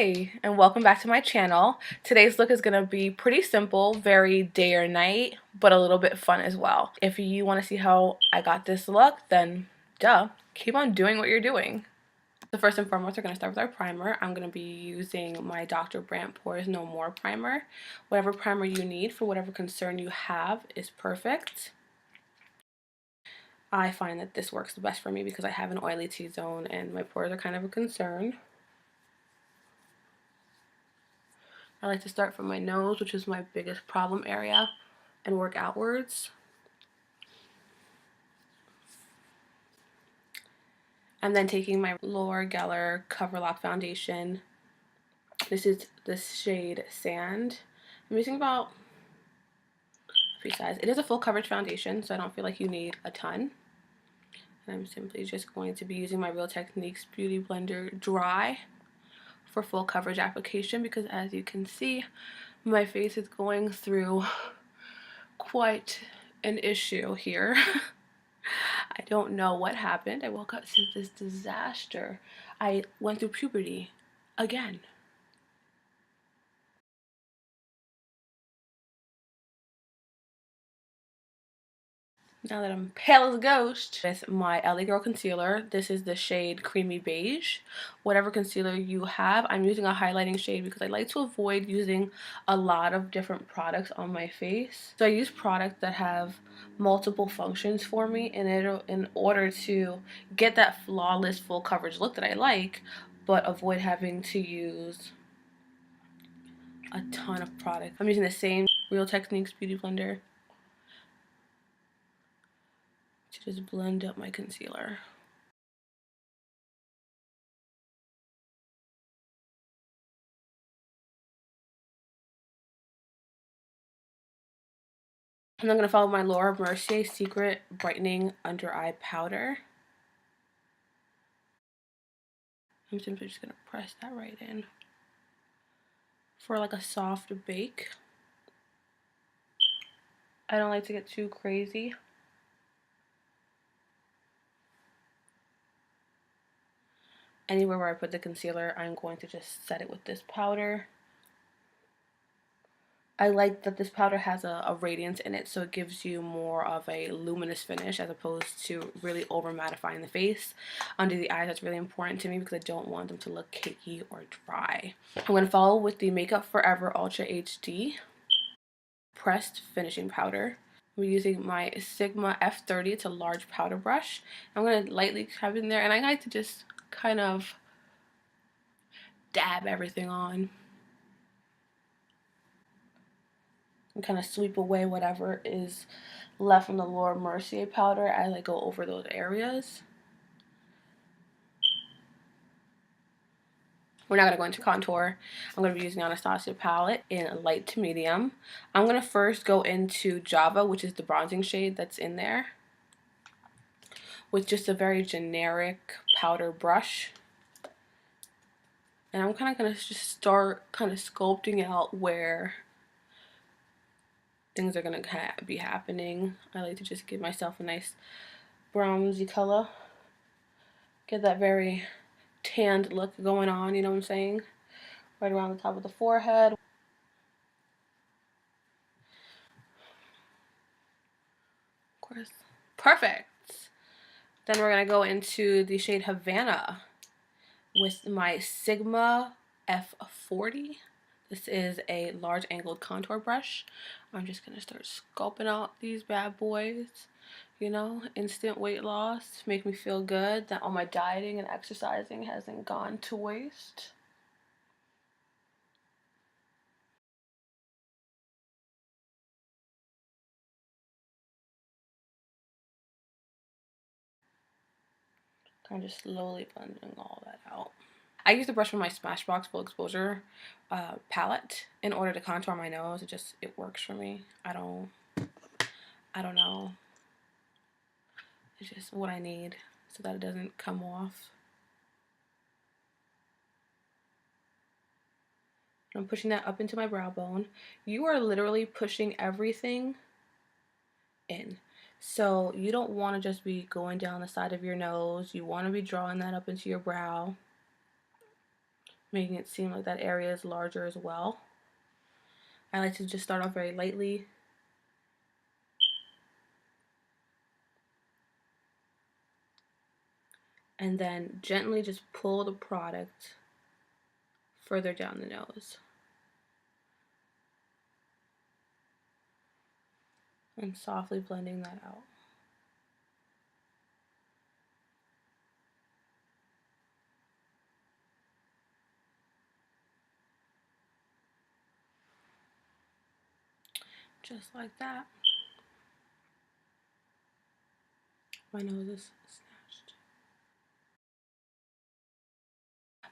Hi, and welcome back to my channel. Today's look is going to be pretty simple, very day or night, but a little bit fun as well. If you want to see how I got this look, then duh, keep on doing what you're doing. So first and foremost, we're going to start with our primer. I'm going to be using my Dr.Brandt Pores No More primer. Whatever primer you need for whatever concern you have is perfect. I find that this works the best for me because I have an oily T-zone and my pores are kind of a concern. I like to start from my nose, which is my biggest problem area, and work outwards. And then taking my Gellar Cover Lock Foundation. This is this shade Sand. I'm using about free size. It is a full coverage foundation, so I don't feel like you need a ton. And I'm simply just going to be using my Real Techniques Beauty Blender Dry for full coverage application because, as you can see, my face is going through quite an issue here. I don't know what happened. I woke up to this disaster. I went through puberty again. Now that I'm pale as a ghost, with my LA Girl concealer, this is the shade Creamy Beige. Whatever concealer you have, I'm using a highlighting shade because I like to avoid using a lot of different products on my face. So I use products that have multiple functions for me in order to get that flawless full coverage look that I like, but avoid having to use a ton of product. I'm using the same Real Techniques Beauty Blender to just blend up my concealer. And I'm going to follow my Mercier Secret Brightening Under Eye Powder. I'm simply just going to press that right in for like a soft bake. I don't like to get too crazy. Anywhere where I put the concealer, I'm going to just set it with this powder. I like that this powder has a radiance in it, so it gives you more of a luminous finish as opposed to really over mattifying the face. Under the eyes, that's really important to me because I don't want them to look cakey or dry. I'm going to follow with the Makeup Forever Ultra HD Pressed Finishing Powder. I'm using my Sigma F30. It's a large powder brush. I'm going to lightly have it in there, and I like to just kind of dab everything on and kind of sweep away whatever is left from the Mercier powder as I go over those areas. We're not going to go into contour. I'm going to be using the Anastasia palette in light to medium. I'm going to first go into Java, which is the bronzing shade that's in there, with just a very generic powder brush. And I'm kind of going to just start kind of sculpting out where things are going to be happening. I like to just give myself a nice bronzy color. Get that very tanned look going on, you know what I'm saying? Right around the top of the forehead. Of course. Perfect. Then we're going to go into the shade Havana with my Sigma F40. This is a large angled contour brush. I'm just going to start sculpting out these bad boys. You know, instant weight loss, make me feel good that all my dieting and exercising hasn't gone to waste. Kind of just slowly blending all that out. I use the brush from my Smashbox Full Exposure palette in order to contour my nose. It works for me. I don't know. It's just what I need so that it doesn't come off. I'm pushing that up into my brow bone. You are literally pushing everything in. So you don't want to just be going down the side of your nose. You want to be drawing that up into your brow. making it seem like that area is larger as well. I like to just start off very lightly. And then gently just pull the product further down the nose. And softly blending that out. Just like that. My nose is snatched.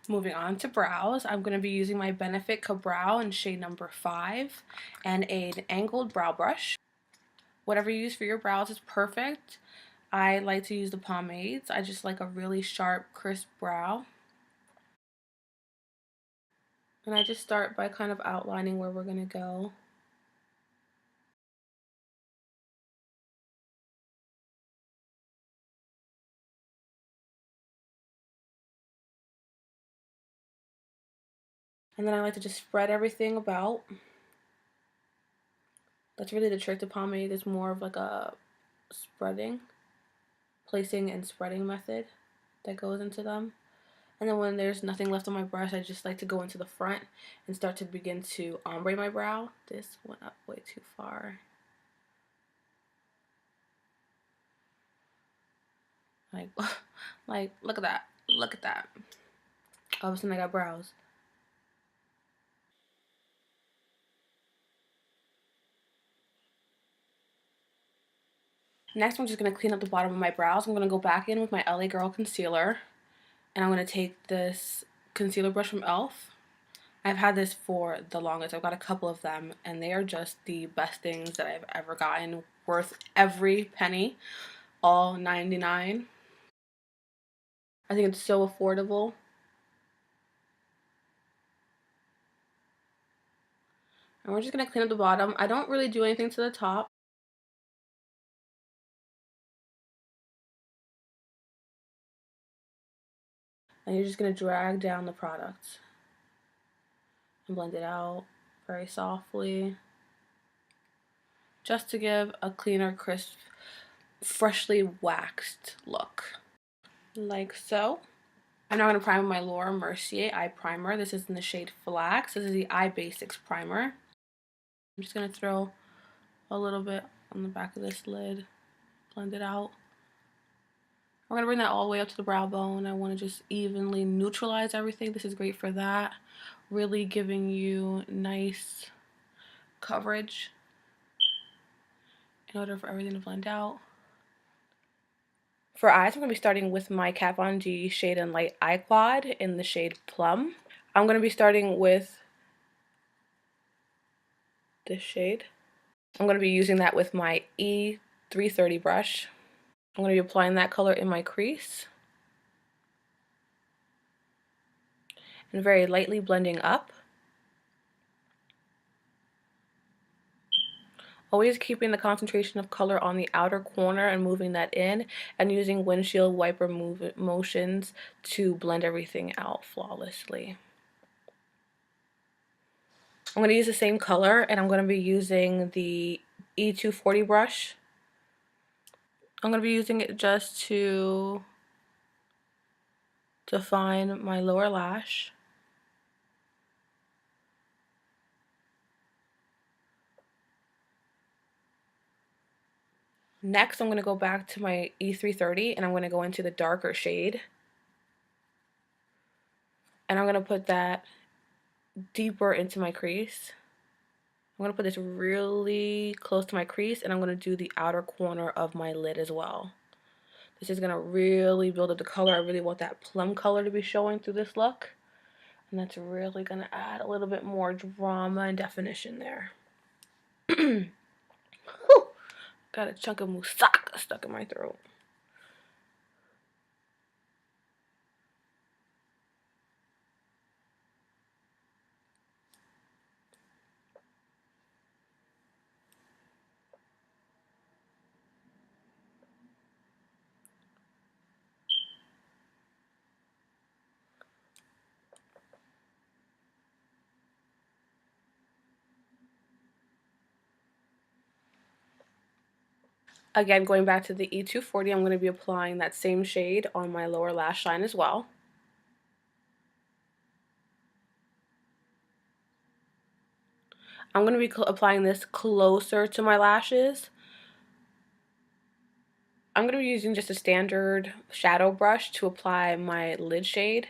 Moving on to brows, I'm going to be using my Benefit Ka-Brow in shade number 5 and an angled brow brush. Whatever you use for your brows is perfect. I like to use the pomades. I just like a really sharp, crisp brow. And I just start by kind of outlining where we're going to go. And then I like to just spread everything about. That's really the trick to pomade. It's more of like a spreading, placing and spreading method that goes into them. And then when there's nothing left on my brush, I just like to go into the front and start to begin to ombre my brow. This went up way too far. Like, like, look at that. Look at that. All of a sudden I got brows. Next, I'm just going to clean up the bottom of my brows. I'm going to go back in with my LA Girl concealer. And I'm going to take this concealer brush from e.l.f. I've had this for the longest. I've got a couple of them, and they are just the best things that I've ever gotten. Worth every penny. All 99. I think it's so affordable. And we're just going to clean up the bottom. I don't really do anything to the top. And you're just going to drag down the product and blend it out very softly, just to give a cleaner, crisp, freshly waxed look. Like so. I'm now going to prime with my Laura Mercier eye primer. This is in the shade Flax. This is the Eye Basics primer. I'm just going to throw a little bit on the back of this lid, blend it out. We're going to bring that all the way up to the brow bone. I want to just evenly neutralize everything. This is great for that. Really giving you nice coverage in order for everything to blend out. For eyes, I'm going to be starting with my Kat Von D Shade and Light Eye Quad in the shade Plum. I'm going to be starting with this shade. I'm going to be using that with my E330 brush. I'm going to be applying that color in my crease. And very lightly blending up. Always keeping the concentration of color on the outer corner and moving that in, and using windshield wiper motions to blend everything out flawlessly. I'm going to use the same color, and I'm going to be using the E240 brush. I'm going to be using it just to define my lower lash. Next, I'm going to go back to my E330 and I'm going to go into the darker shade. And I'm going to put that deeper into my crease. I'm going to put this really close to my crease, and I'm going to do the outer corner of my lid as well. This is going to really build up the color. I really want that plum color to be showing through this look. And that's really going to add a little bit more drama and definition there. Got a chunk of moussaka stuck in my throat. Again, going back to the E240, I'm going to be applying that same shade on my lower lash line as well. I'm going to be applying this closer to my lashes. I'm going to be using just a standard shadow brush to apply my lid shade,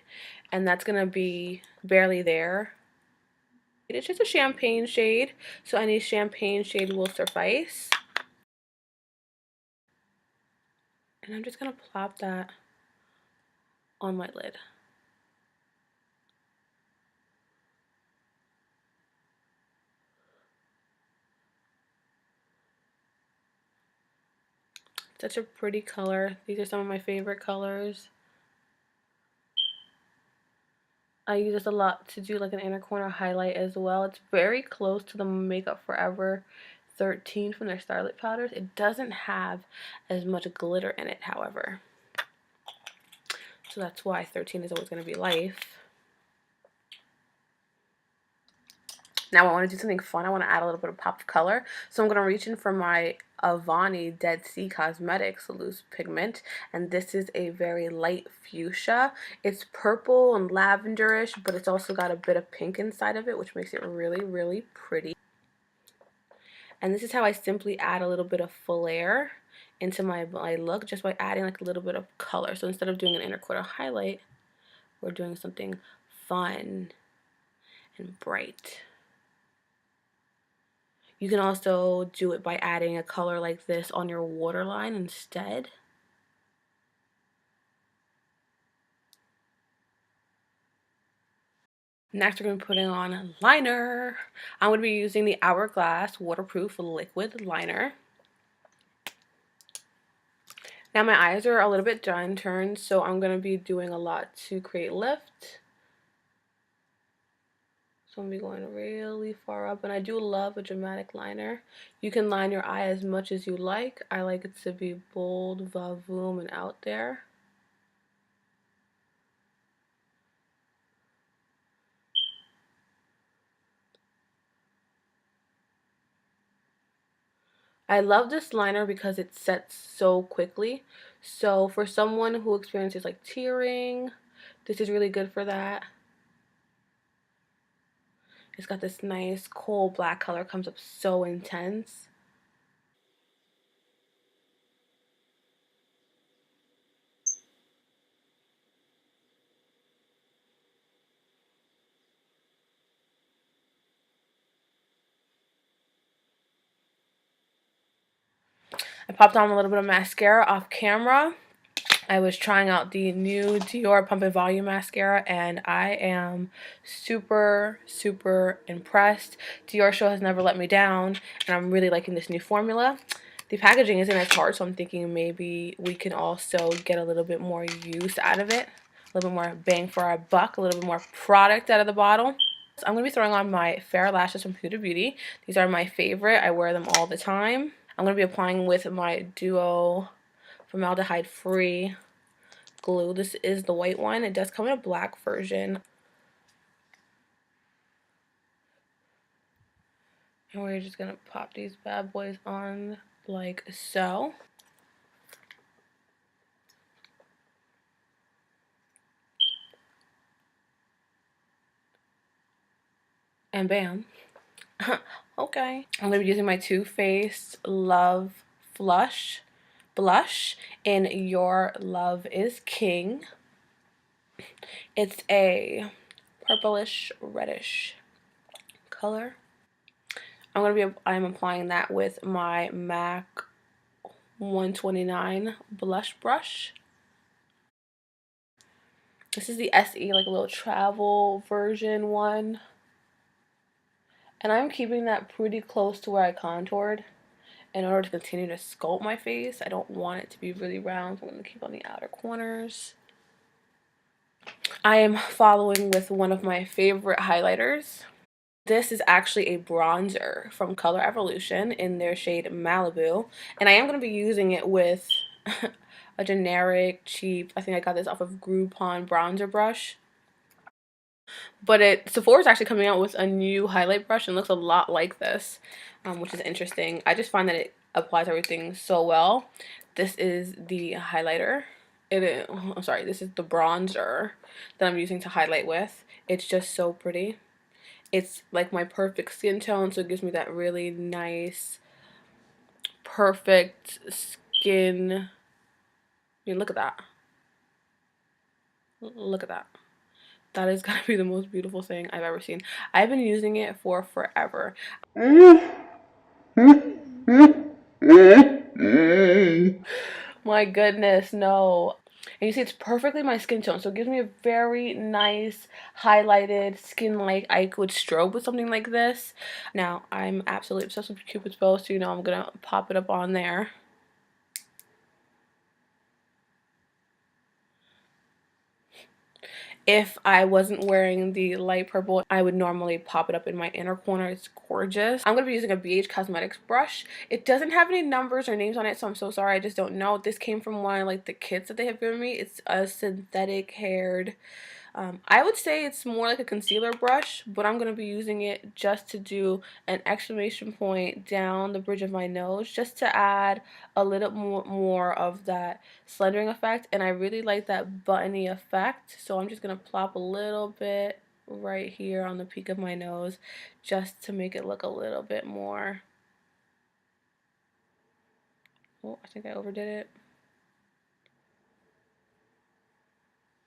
and that's going to be barely there. It's just a champagne shade, so any champagne shade will suffice. And I'm just going to plop that on my lid. Such a pretty color. These are some of my favorite colors. I use this a lot to do like an inner corner highlight as well. It's very close to the Makeup Forever 13 from their Starlit powders. It doesn't have as much glitter in it, however. So that's why 13 is always going to be life. Now I want to do something fun. I want to add a little bit of pop of color. So I'm going to reach in for my Avani Dead Sea Cosmetics loose pigment, and this is a very light fuchsia. It's purple and lavenderish, but it's also got a bit of pink inside of it, which makes it really, really pretty. And this is how I simply add a little bit of flair into my look, just by adding like a little bit of color. So instead of doing an inner corner highlight, we're doing something fun and bright. You can also do it by adding a color like this on your waterline instead. Next, we're going to be putting on liner. I'm going to be using the Hourglass Waterproof Liquid Liner. Now my eyes are a little bit done turned, so I'm going to be doing a lot to create lift. So I'm going to be going really far up, and I do love a dramatic liner. You can line your eye as much as you like. I like it to be bold, vavoom, and out there. I love this liner because it sets so quickly. So for someone who experiences like tearing, this is really good for that. It's got this nice coal black color, comes up so intense. I popped on a little bit of mascara off camera. I was trying out the new Dior Pump and Volume mascara, and I am super, super impressed. Dior Show has never let me down, and I'm really liking this new formula. The packaging isn't as hard, so I'm thinking maybe we can also get a little bit more use out of it, a little bit more bang for our buck, a little bit more product out of the bottle. So I'm going to be throwing on my Fair Lashes from Huda Beauty. These are my favorite. I wear them all the time. I'm going to be applying with my Duo Formaldehyde Free glue. This is the white one. It does come in a black version. And we're just going to pop these bad boys on like so. And bam. Okay. I'm going to be using my Too Faced Love Blush in Your Love is King. It's a purplish reddish color. I'm applying that with my MAC 129 blush brush. This is the SE, like a little travel version one. And I'm keeping that pretty close to where I contoured in order to continue to sculpt my face. I don't want it to be really round, so I'm going to keep on the outer corners. I am following with one of my favorite highlighters. This is actually a bronzer from Color Evolution in their shade Malibu. And I am going to be using it with a generic, cheap, I think I got this off of Groupon bronzer brush. But Sephora is actually coming out with a new highlight brush and looks a lot like this, which is interesting. I just find that applies everything so well. This is the highlighter. I'm sorry, this is the bronzer that I'm using to highlight with. It's just so pretty. It's like my perfect skin tone, so it gives me that really nice, perfect skin. I mean, look at that. Look at that. That is gonna be the most beautiful thing I've ever seen. I've been using it for forever. My goodness, no. And you see, it's perfectly my skin tone, so it gives me a very nice, highlighted skin like I would strobe with something like this. Now, I'm absolutely obsessed with Cupid's bow, so you know I'm gonna pop it up on there. If I wasn't wearing the light purple, I would normally pop it up in my inner corner. It's gorgeous. I'm going to be using a Beige Cosmetics brush. It doesn't have any numbers or names on it, so I'm so sorry. I just don't know. This came from one of like the kits that they have given me. It's a synthetic haired, I would say it's more like a concealer brush, but I'm going to be using it just to do an exclamation point down the bridge of my nose, just to add a little more of that slendering effect. And I really like that buttony effect, so I'm just going to plop a little bit right here on the peak of my nose just to make it look a little bit more. Oh, I think I overdid it.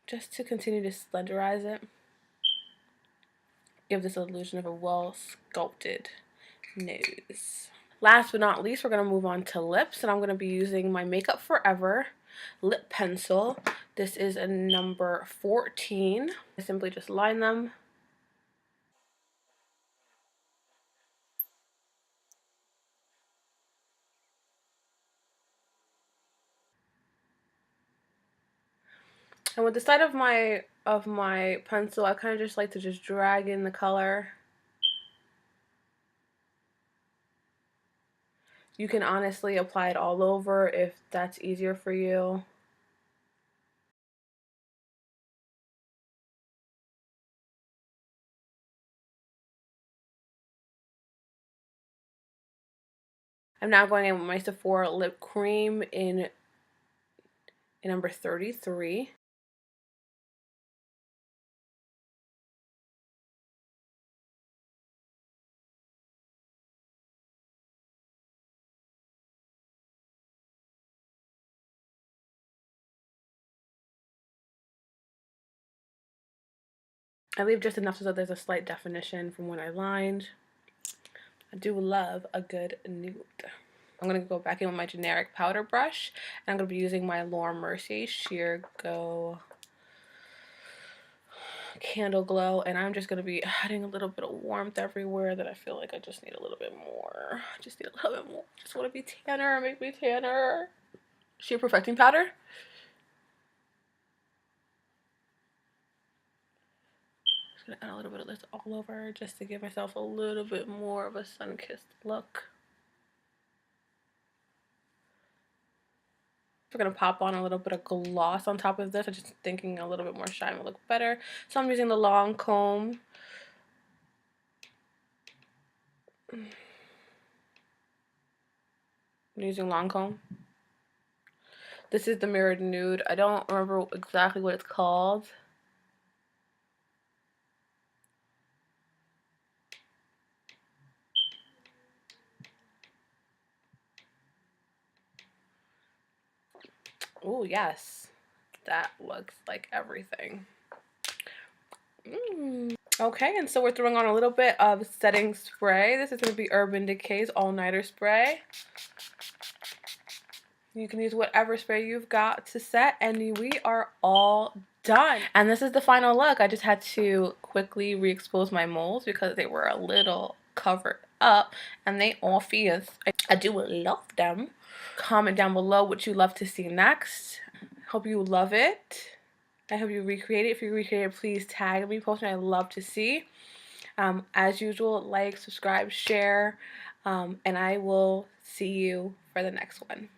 Just to continue to slenderize it. Give this illusion of a well sculpted nose. Last but not least, we're going to move on to lips, and I'm going to be using my Makeup Forever lip pencil. This is a number 14. I simply just line them. And with the side of my pencil, I kind of just like to just drag in the color. You can honestly apply it all over if that's easier for you. I'm now going in with my Sephora lip cream in number 33. I leave just enough so that there's a slight definition from when I lined. I do love a good nude. I'm going to go back in with my generic powder brush, and I'm going to be using my Mercier Sheer Go Candle Glow, and I'm just going to be adding a little bit of warmth everywhere that I feel like I just need a little bit more. I just need a little bit more. Just want to be tanner, make me tanner. Sheer Perfecting Powder. Just going to add a little bit of this all over just to give myself a little bit more of a sun-kissed look. We're going to pop on a little bit of gloss on top of this. I'm just thinking a little bit more shine will look better. So I'm using the long comb. I'm using long comb. This is the Mirrored Nude. I don't remember exactly what it's called. Oh, yes. That looks like everything. Okay, and so we're throwing on a little bit of setting spray. This is going to be Urban Decay's All Nighter Spray. You can use whatever spray you've got to set, and we are all done. And this is the final look. I just had to quickly re-expose my moles because they were a little covered up, and they all fierce. I do love them. Comment down below what you love to see next. Hope you love it. I hope you recreate it. If you recreate it, please tag me, post it. I love to see. As usual, like, subscribe, share, and I will see you for the next one.